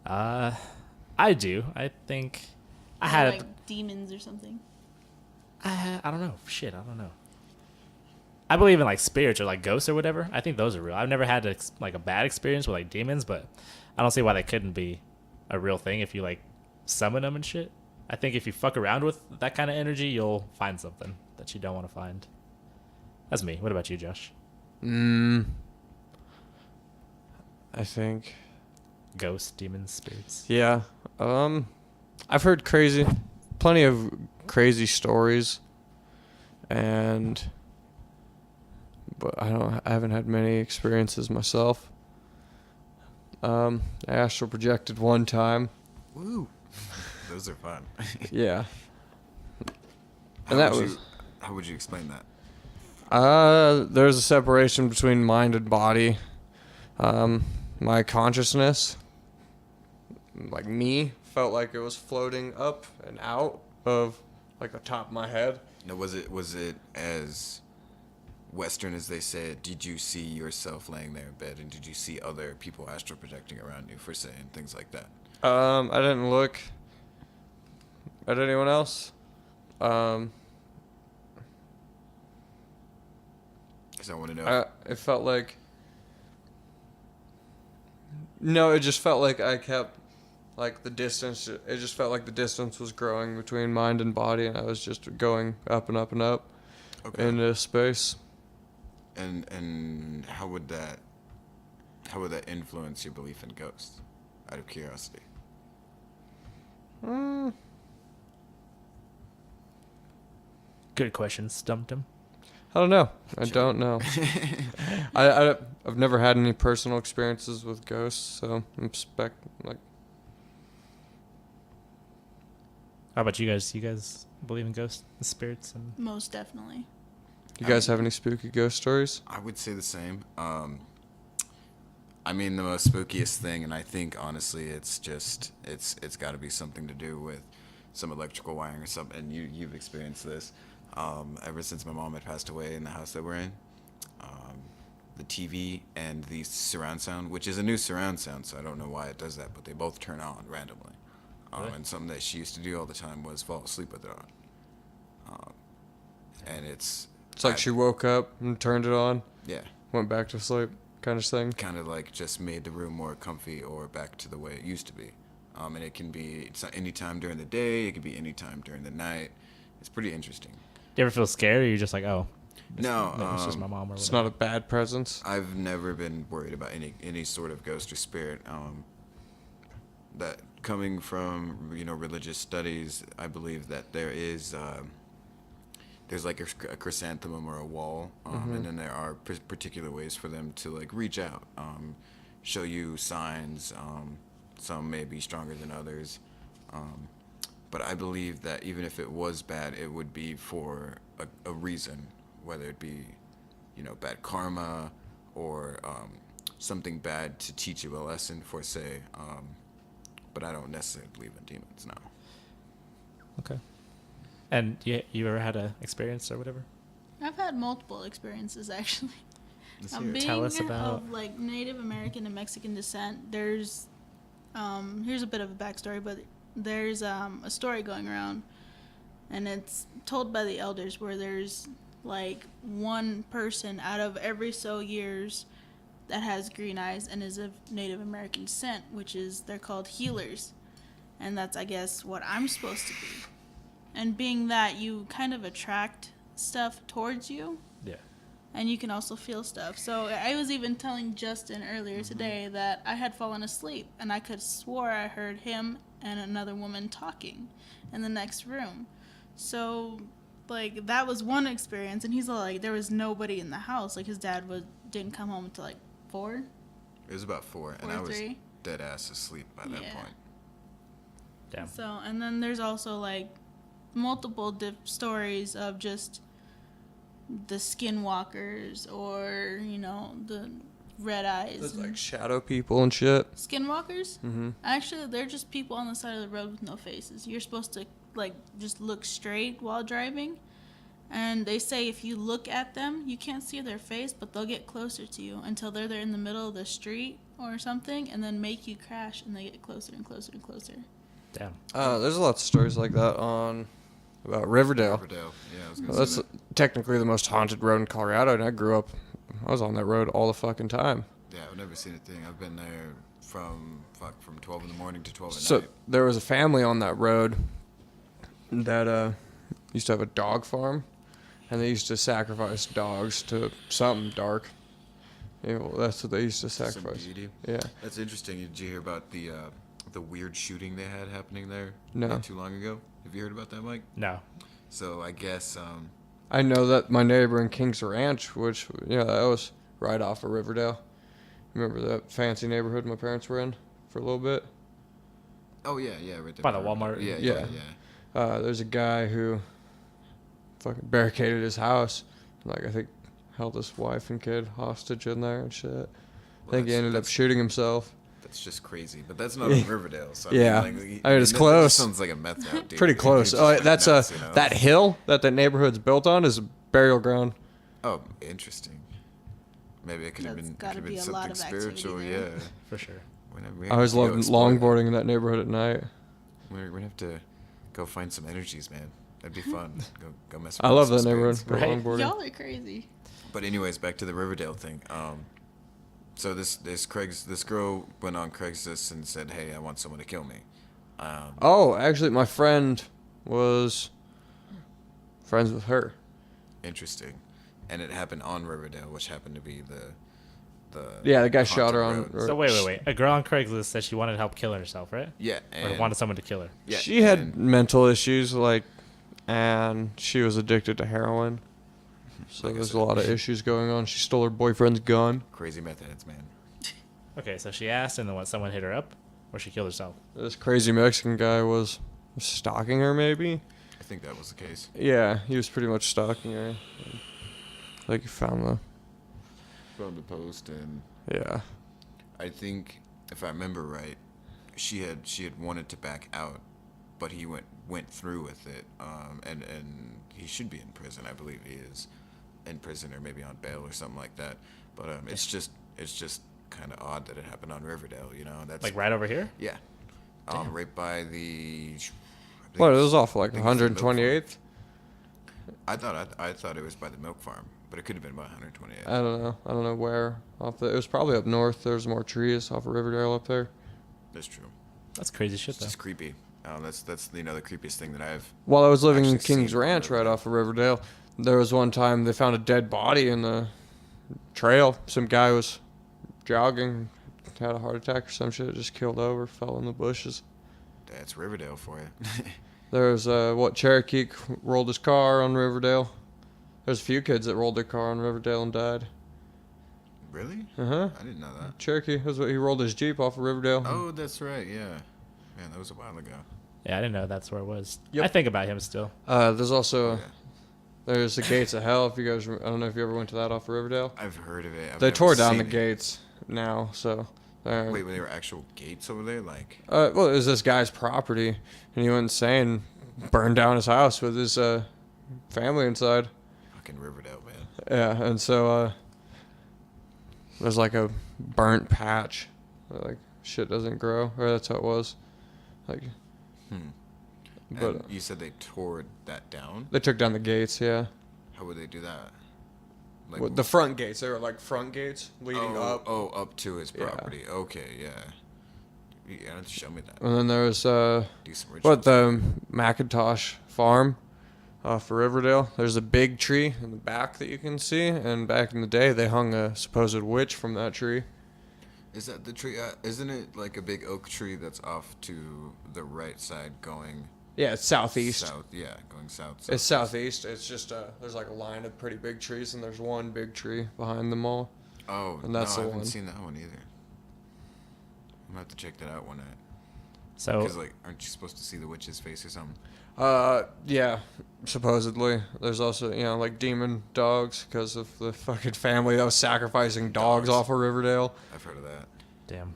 I do. I think I Or had like demons or something. I don't know. Shit, I don't know. I believe in like spirits or like ghosts or whatever. I think those are real. I've never had like a bad experience with like demons, but I don't see why they couldn't be a real thing if you like summon them and shit. I think if you fuck around with that kind of energy, you'll find something that you don't want to find. That's me. What about you, Josh? I think. Ghosts, demons, spirits. Yeah. I've heard plenty of crazy stories, but I haven't had many experiences myself. I astral projected one time. Woo! Those are fun. Yeah. How would you explain that? There's a separation between mind and body. My consciousness, like me, felt like it was floating up and out of like the top of my head. Now, was it as Western as they said? Did you see yourself laying there in bed, and did you see other people astral projecting around you for saying things like that? I didn't look at anyone else. Because I want to know. It felt like. No, it just felt like I kept, like the distance. It just felt like the distance was growing between mind and body, and I was just going up and up and up into space. And how would that influence your belief in ghosts? Out of curiosity. Good question. Stumped him. I don't know. I don't know. I've never had any personal experiences with ghosts, so I'm How about you guys? You guys believe in ghosts and spirits? And Most definitely. You guys have any spooky ghost stories? I would say the same. I mean, the most spookiest thing, and I think honestly, it's got to be something to do with some electrical wiring or something. And you've experienced this ever since my mom had passed away in the house that we're in. the TV and the surround sound, which is a new surround sound, so I don't know why it does that, but they both turn on randomly. Really? And something that she used to do all the time was fall asleep with it on. And It's like she woke up and turned it on, yeah, went back to sleep, kind of thing. kind of like just made the room more comfy or back to the way it used to be. And it can be it's any time during the day, it can be any time during the night. It's pretty interesting. Do you ever feel scared, or you're just like, oh, No, it's just my mom or It's whatever? not a bad presence. I've never been worried about any sort of ghost or spirit. That coming from religious studies, I believe that there's like a chrysanthemum or a wall, and then there are particular ways for them to like reach out, show you signs. Some may be stronger than others, but I believe that even if it was bad, it would be for a reason, whether it be bad karma or something bad to teach you a lesson for say. But I don't necessarily believe in demons now. Okay. And you ever had a experience or whatever? I've had multiple experiences actually. Let's hear it. Being Tell us about- of like Native American and Mexican descent, there's here's a bit of a backstory, but there's a story going around, and it's told by the elders where there's like one person out of every so years that has green eyes and is of Native American descent, which is they're called healers, and that's I guess what I'm supposed to be. And being that you kind of attract stuff towards you, Yeah. and you can also feel stuff. So I was even telling Justin earlier today that I had fallen asleep, and I could swore I heard him and another woman talking in the next room. So, like, that was one experience, and he's all like, there was nobody in the house. Like, his dad didn't come home until, like, 4? It was about 4, and 4 I was 3. dead ass asleep by that Yeah. point. Damn. So, and then there's also, like, multiple stories of just the skinwalkers or, the red eyes. There's and- like shadow people and shit. Skinwalkers? Mm-hmm. Actually, they're just people on the side of the road with no faces. You're supposed to, like, just look straight while driving. And they say if you look at them, you can't see their face, but they'll get closer to you until they're there in the middle of the street or something and then make you crash, and they get closer and closer and closer. Damn. There's a lot of stories like that about Riverdale. Riverdale. Yeah, I was gonna Well, say that's that. technically the most haunted road in Colorado, and I was on that road all the fucking time. Yeah, I've never seen a thing. I've been there from 12 in the morning to 12 at So night. there was a family on that road that used to have a dog farm, and they used to sacrifice dogs to something dark. Yeah, well, that's what they used to Some sacrifice. deity. Yeah. That's interesting. Did you hear about the weird shooting they had happening there No. not too long ago? Have you heard about that, Mike? No. So I guess I know that my neighbor in Kings Ranch, which, that was right off of Riverdale. Remember that fancy neighborhood my parents were in for a little bit? oh yeah, right there By the Walmart? Yeah, Yeah. yeah. There's a guy who fucking barricaded his house. Like, I think held his wife and kid hostage in there and shit. Well, I think he ended up shooting himself. That's just crazy, but that's not in Riverdale. So Yeah. I mean, It's that close. sounds like a meth house, dude. Pretty Dude, close. just Oh, fucking that's nuts, you know? that hill that the neighborhood's built on is a burial ground. Oh, interesting. Maybe it could have That's been, gotta be a something lot of activity spiritual. there. Yeah. For sure. We I always have to go loved explore that. longboarding in that neighborhood at night. We're gonna have to go find some energies, man. That'd be fun. go mess. With I love some that neighborhood spirits. for Right? longboarding. Y'all are crazy. But anyways, back to the Riverdale thing. So this girl went on Craigslist and said, "Hey, I want someone to kill me." Oh, actually, my friend was friends with her. Interesting, and it happened on Riverdale, which happened to be the Yeah, the guy shot her haunted on. roads. So wait. A girl on Craigslist said she wanted help killing herself, right? Yeah, Or and wanted someone to kill her. yeah, She had and- mental issues, and she was addicted to heroin. So Like I there's a said. lot of issues going on. She stole her boyfriend's gun. crazy meth heads, man. Okay, so she asked, and then what? Someone hit her up, or she killed herself. This crazy Mexican guy was stalking her, maybe? I think that was the case. Yeah, he was pretty much stalking her. Like, he found the... From the post, and Yeah. I think if I remember right, she had wanted to back out, but he went through with it, and he should be in prison. I believe he is, in prison or maybe on bail or something like that. But it's just kind of odd that it happened on Riverdale. You know, that's Like right over here? yeah, right by the. What, it was off like I think it's the milk farm. 128th? I thought it was by the milk farm, but it could have been by 128th. I don't know where. It was probably up north. There's more trees off of Riverdale up there. That's true. That's crazy shit, It's though. just creepy. That's the creepiest thing that I've. While I was living in Actually Kings seen Ranch right Riverdale. off of Riverdale, there was one time they found a dead body in the trail. Some guy was jogging, had a heart attack or some shit, just killed over, fell in the bushes. That's Riverdale for you. There's Cherokee rolled his car on Riverdale. There's a few kids that rolled their car on Riverdale and died. Really? Uh-huh. I didn't know that. Cherokee, that's what he rolled his Jeep off of Riverdale. Oh, that's right. Yeah. Man, that was a while ago. Yeah, I didn't know that's where it was. Yep. I think about him still. There's also Yeah. there's the Gates of Hell. If you guys, I don't know if you ever went to that off of Riverdale. I've heard of it. I've They never tore down the seen it. gates now, so. Wait, were there actual gates over there? Like. Well, it was this guy's property, and he went insane, burned down his house with his family inside. Fucking Riverdale, man. Yeah, and so there's like a burnt patch, where, like shit doesn't grow, or that's how it was. Like, but And you said they tore that down? they took down the gates. Yeah, How would they do that? Like well, the front gates. They were like front gates leading up. Oh, up to his Yeah. property. Okay, yeah. Yeah, show me that. And then there was Do some rituals. what the Macintosh farm off of Riverdale. There's a big tree in the back that you can see, and back in the day they hung a supposed witch from that tree. Is that the tree? Isn't it like a big oak tree that's off to the right side going Yeah, it's southeast. south? Yeah, going south. It's southeast. It's just there's like a line of pretty big trees, and there's one big tree behind them all. Oh, And that's no, the I haven't one. seen that one either. I'm gonna have to check that out one night. So Because like, aren't you supposed to see the witch's face or something? Yeah, supposedly. There's also, like demon dogs because of the fucking family that was sacrificing dogs off of Riverdale. I've heard of that. damn.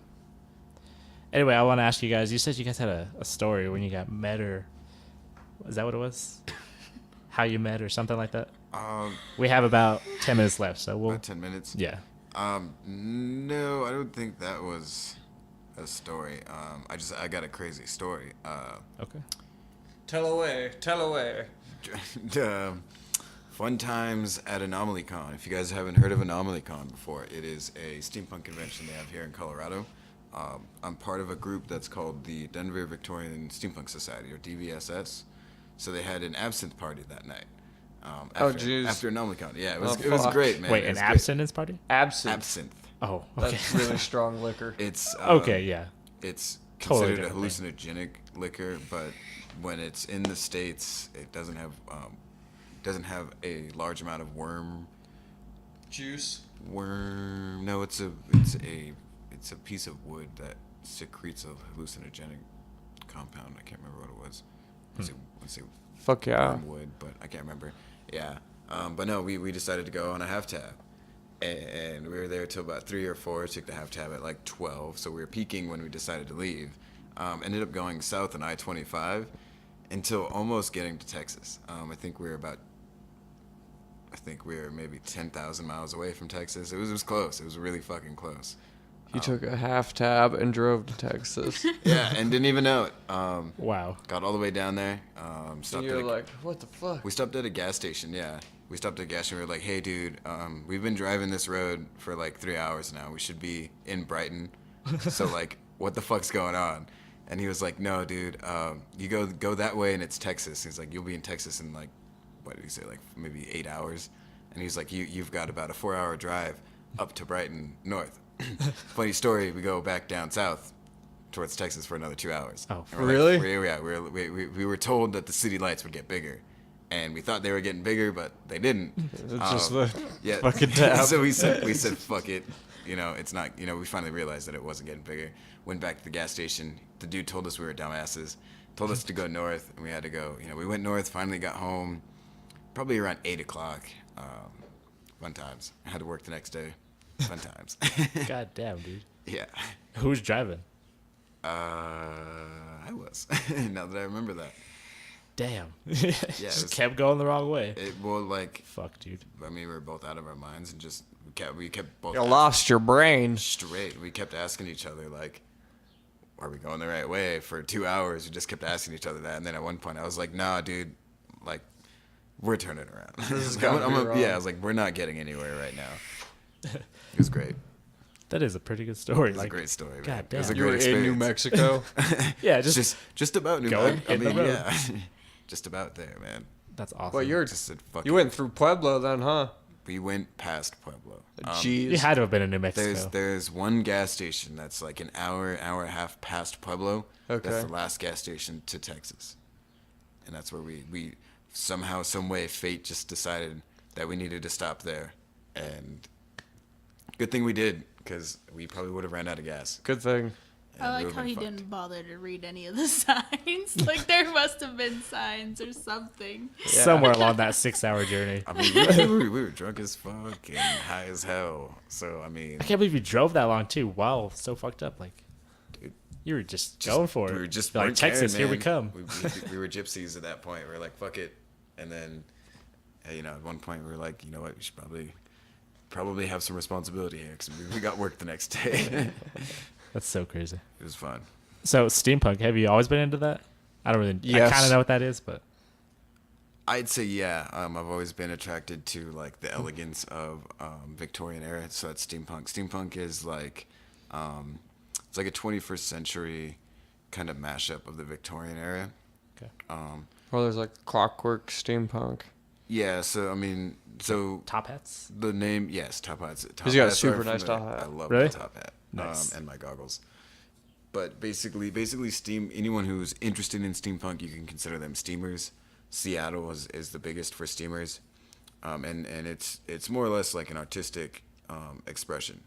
Anyway, I want to ask you guys. You said you guys had a story when you got met, or is that what it was? How you met, or something like that. We have about 10 minutes left, so we'll. About 10 minutes. Yeah. No, I don't think that was a story. I got a crazy story. Okay. Tell away. Fun times at AnomalyCon. If you guys haven't heard of AnomalyCon before, it is a steampunk convention they have here in Colorado. I'm part of a group that's called the Denver Victorian Steampunk Society, or DVSS. So they had an absinthe party that night. jeez. After AnomalyCon. Yeah, Oh, it was fuck. great, man. Wait, It an was great. abstinence party? Absinthe. Oh, okay. That's really strong liquor. It's Okay, yeah. It's Totally considered a different hallucinogenic liquor, but when it's in the States, it doesn't have a large amount of Juice. No, it's a piece of wood that secretes a hallucinogenic compound. I can't remember what it was. Let's say Fuck yeah. wormwood, but I can't remember. Yeah. But no, we decided to go on a half tab. And we were there till about 3 or 4. Took the half tab at like 12, so we were peaking when we decided to leave. Ended up going south on I-25 until almost getting to Texas. I think we were maybe 10,000 miles away from Texas. It was close. It was really fucking close. You took a half tab and drove to Texas. Yeah, and didn't even know it. Wow. Got all the way down there. And you're like, what the fuck? We stopped at a gas station, yeah. We stopped at a gas station. We were like, hey, dude, we've been driving this road for like 3 hours now. We should be in Brighton. So, like, what the fuck's going on? And he was like, no, dude, you go that way and it's Texas. He's like, you'll be in Texas in like, what did he say, like maybe 8 hours? And he's like, you've got about a 4-hour drive up to Brighton north. Funny story, we go back down south towards Texas for another 2 hours. Oh, And we're really? We were told that the city lights would get bigger. And we thought they were getting bigger, but they didn't. It's just the Yeah. fucking tab. So we said, fuck it. It's not, we finally realized that it wasn't getting bigger. Went back to the gas station. The dude told us we were dumbasses. Told us to go north, and we had to go. We went north, finally got home, probably around 8 o'clock. Fun times. I had to work the next day. Fun times. God damn, dude. Yeah. Who's driving? I was. Now that I remember that. Damn. it Just was- kept going the wrong way. Well, like, Fuck, dude. I mean, we were both out of our minds and just we kept both You lost your brain. straight. We kept asking each other like, "Are we going the right way?" For 2 hours, we just kept asking each other that. And then at one point, I was like, "Nah, dude, like, we're turning around." has gotta be wrong. Yeah, I was like, "We're not getting anywhere right now." It was great. That is a pretty good story. It was a great story, man. God It was a damn. You great were experience. in New Mexico. Yeah, just about New going, Mexico. I hitting the mean, road. yeah, just about there, man. that's awesome. Well, you're Just said, fuck you it. went through Pueblo then, huh? We went past Pueblo. You Jeez. had to have been in New Mexico. There's one gas station that's like an hour and a half past Pueblo. Okay. That's the last gas station to Texas. And that's where we somehow, some way, fate just decided that we needed to stop there. And good thing we did, because we probably would have ran out of gas. Good thing. And I we like would've how been he fucked. didn't bother to read any of the signs. Like there must have been signs or something. Somewhere along that 6-hour journey. I mean, we were drunk as fuck and high as hell. So, I mean, I can't believe you drove that long too. Wow, so fucked up. Like, Dude, you were just going for it. we were just like weren't Texas. caring, Here we man. come. We were gypsies at that point. We were like, fuck it. And then, at one point, we were like, you know what? We should probably have some responsibility here because we got work the next day. That's so crazy. It was fun. So steampunk, have you always been into that? I don't really. I Yes. kind of know what that is, but I'd say yeah. I've always been attracted to like the elegance of Victorian era. So that's steampunk. Steampunk is like it's like a 21st century kind of mashup of the Victorian era. okay. Well, there's like clockwork steampunk. Yeah. So I mean, so Top hats. the name, yes, top hats. He's got a hats super are nice familiar. top hat. I love Really? my top hat. Nice. And my goggles. But basically, anyone who's interested in steampunk, you can consider them steamers. Seattle is the biggest for steamers, and it's more or less like an artistic expression,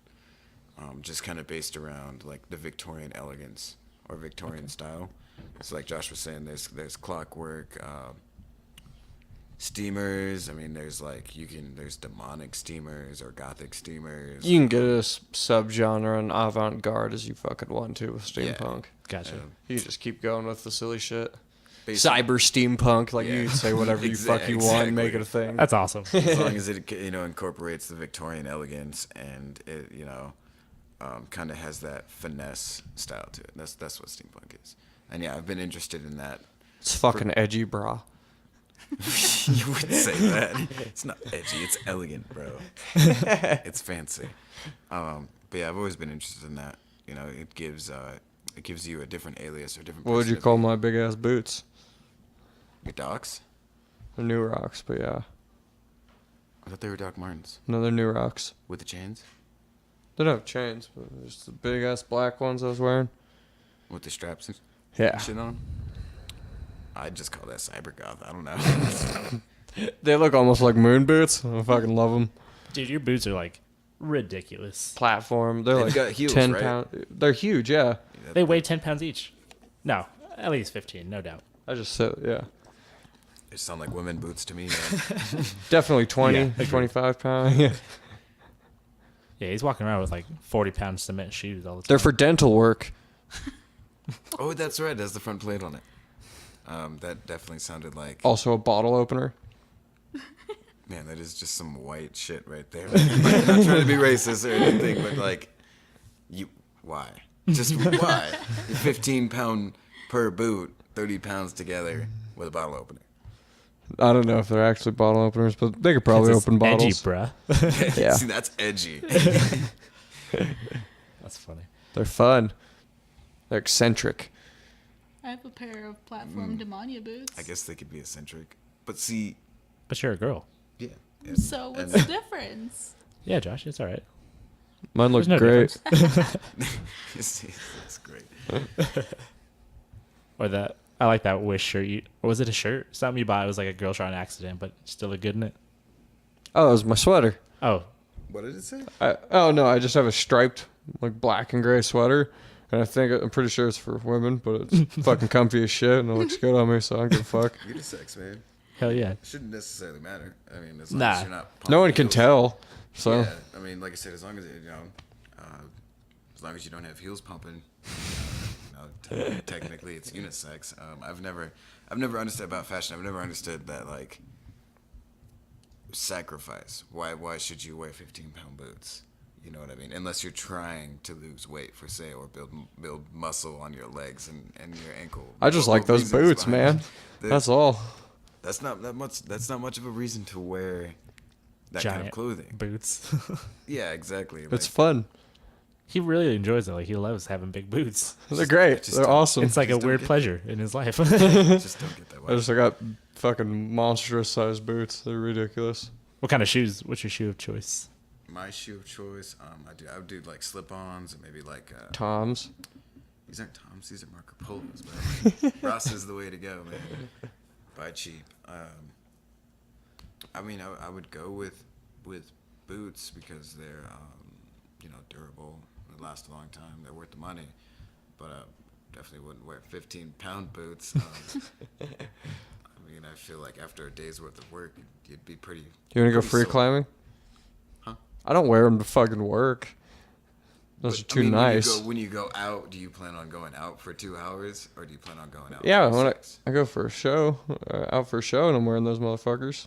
just kind of based around like the Victorian elegance or Victorian style. So like Josh was saying, there's clockwork. Steamers. I mean, there's demonic steamers or gothic steamers. You can get a subgenre and avant-garde as you fucking want to with Yeah. steampunk. Gotcha. You just keep going with the silly shit. Basically, Cyber steampunk, like Yeah. you say whatever you fuck you want, and make it a thing. That's awesome. as long as it incorporates the Victorian elegance and it kind of has that finesse style to it. That's what steampunk is. And yeah, I've been interested in that. It's fucking edgy, brah. You would say that. It's not edgy. It's elegant, bro. It's fancy. But yeah, I've always been interested in that. It gives you a different alias or different. What would you call my big ass boots? your Docs? They're New Rocks, but yeah. I thought they were Doc Martens No, they're New Rocks. with the chains, They don't have chains, but just the big ass black ones I was wearing. with the straps and Yeah. shit on. I'd just call that cyber goth. I don't know. They look almost like moon boots. I fucking love them. Dude, your boots are like ridiculous. Platform. They're They've like got heels, 10 right? pounds. They're huge, yeah. They weigh 10 pounds each. No, at least 15, no doubt. I just said, yeah. They sound like women boots to me, man. Definitely 20, Yeah, agreed. 25 pounds. Yeah. Yeah, he's walking around with like 40-pound cement shoes all the time. They're for dental work. Oh, that's right. That's the front plate on it. That definitely sounded like. Also a bottle opener. Man, that is just some white shit right there. I'm not trying to be racist or anything, but like, why? Just why? 15-pound per boot, 30 pounds together with a bottle opener. I don't know if they're actually bottle openers, but they could probably It's open bottles. edgy, bruh. Yeah. See, that's edgy. That's funny. They're fun. They're eccentric. I have a pair of platform Demonia boots. I guess they could be eccentric, but see, But you're a girl. yeah. So what's the difference? Yeah, Josh, it's all right. Mine look There's no great. difference. That's great. Or that, I like that Wish shirt. Or was it a shirt? Something you bought. It was like a girl shot on accident, but still look good in it. Oh, it was my sweater. Oh, What did it say? Oh no, I just have a striped like black and gray sweater, and I'm pretty sure it's for women, but it's fucking comfy as shit, and it looks good on me, so I don't give a fuck. You're just sex, man. hell yeah. It shouldn't necessarily matter. I mean, as long Nah. as you're not. No one pumping can heels. tell, so Yeah, I mean, like I said, as long as as long as you don't have heels pumping, technically it's unisex. I've never understood about fashion. I've never understood that like sacrifice. Why should you wear 15-pound boots? You know what I mean? Unless you're trying to lose weight, for say, or build muscle on your legs and your ankle. I just like those boots, man. That's all. That's not that much. That's not much of a reason to wear that Giant kind of clothing. boots. Yeah, exactly. It's fun. He really enjoys it. Like he loves having big boots. They're great. just They're don't- awesome. It's like a Just don't weird get pleasure in his life. just don't get that way. I got fucking monstrous sized boots. They're ridiculous. What kind of shoes? What's your shoe of choice? My shoe of choice, I would do like slip-ons and maybe like Toms. these aren't Toms, these are Marco Polos, man. Ross is the way to go, man. Buy cheap. I mean, I would go with boots because they're durable. They last a long time. They're worth the money, but definitely wouldn't wear 15-pound boots. I mean, I feel like after a day's worth of work, you'd be pretty. You want to go pretty free sore. climbing? Huh? I don't wear them to fucking work. Those are But, too nice. When you go out, do you plan on going out for 2 hours, or do you plan on going out? Yeah, for when 6? I go for a show, out for a show, and I'm wearing those motherfuckers.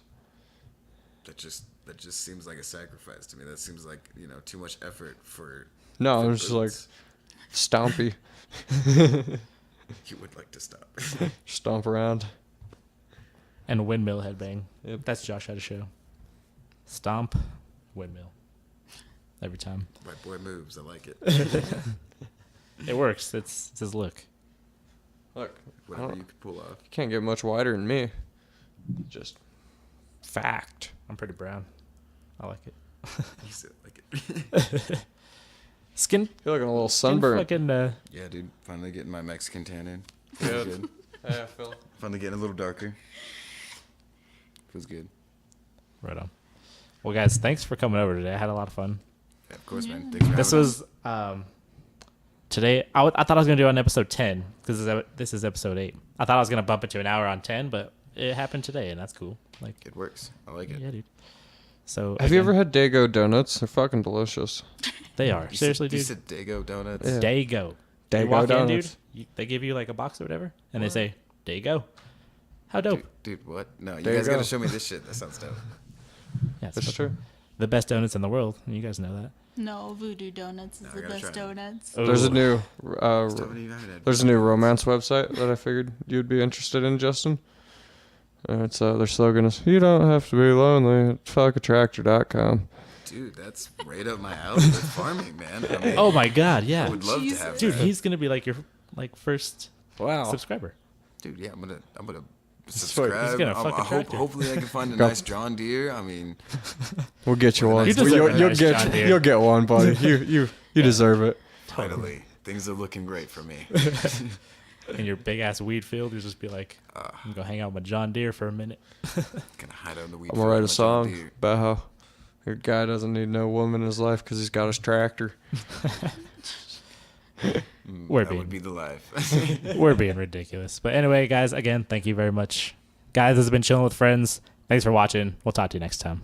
That just seems like a sacrifice to me. That seems like too much effort for. No, for I'm just like boots. stompy, You would like to stop. stomp around. And windmill headbang. Yep. That's Josh had a show. Stomp, windmill. Every time. White boy moves. I like it. It works. It's his look. Look, Whatever you could pull off. you can't get much wider than me. Just fact. I'm pretty brown. I like it. You said like it. Skin. You're looking a little skin sunburned. fucking, Yeah, dude. Finally getting my Mexican tan in. Yeah. Feels good. Yeah, Phil. Finally getting a little darker. Feels good. right on. Well, guys, thanks for coming over today. I had a lot of fun. Yeah, of course, man. Yeah. Thanks for This having was today. I thought I was gonna do it on episode 10 because this is episode 8. I thought I was gonna bump it to an hour on 10, but it happened today, and that's cool. Like, It works. I like it. yeah, dude. So, Have you again, ever had Dago donuts? They're fucking delicious. They are You seriously, said, You dude. said Dago donuts. Yeah. Dago. You Dago walk in, dude. donuts. They give you like a box or whatever, and they say Dago. How dope! Dude, what? No, you There you guys gotta go. show me this shit. That sounds dope. Yeah, it's That's fucking- true. The best donuts in the world. You guys know that. No, Voodoo Donuts is No, I the gotta best try it. donuts. There's a Ooh. new Still haven't even had it. there's a new romance website that I figured you'd be interested in, Justin. It's their slogan is "You don't have to be lonely at fuckatractor.com." Dude, that's right up my alley with farming, man. I mean, Oh my god, I yeah, would love to have dude. that. He's gonna be like your first Wow. subscriber. Dude, yeah, I'm gonna Sweet. subscribe. He's gonna fucking track you. Hopefully, I can find a Go. nice John Deere. I mean, We'll get you What a one. nice You deserve a nice John Deere. You'll get one, buddy. You deserve it. finally, things are looking great for me. In your big ass weed field, you just be like, I'm gonna go hang out with my John Deere for a minute. Gonna hide on the weed. I'm gonna write a field with my John song Deere. about how your guy doesn't need no woman in his life because he's got his tractor. We're That being would be the life. we're being ridiculous. But anyway, guys, again, thank you very much. Guys, this has been Chilling with Friends. Thanks for watching. We'll talk to you next time.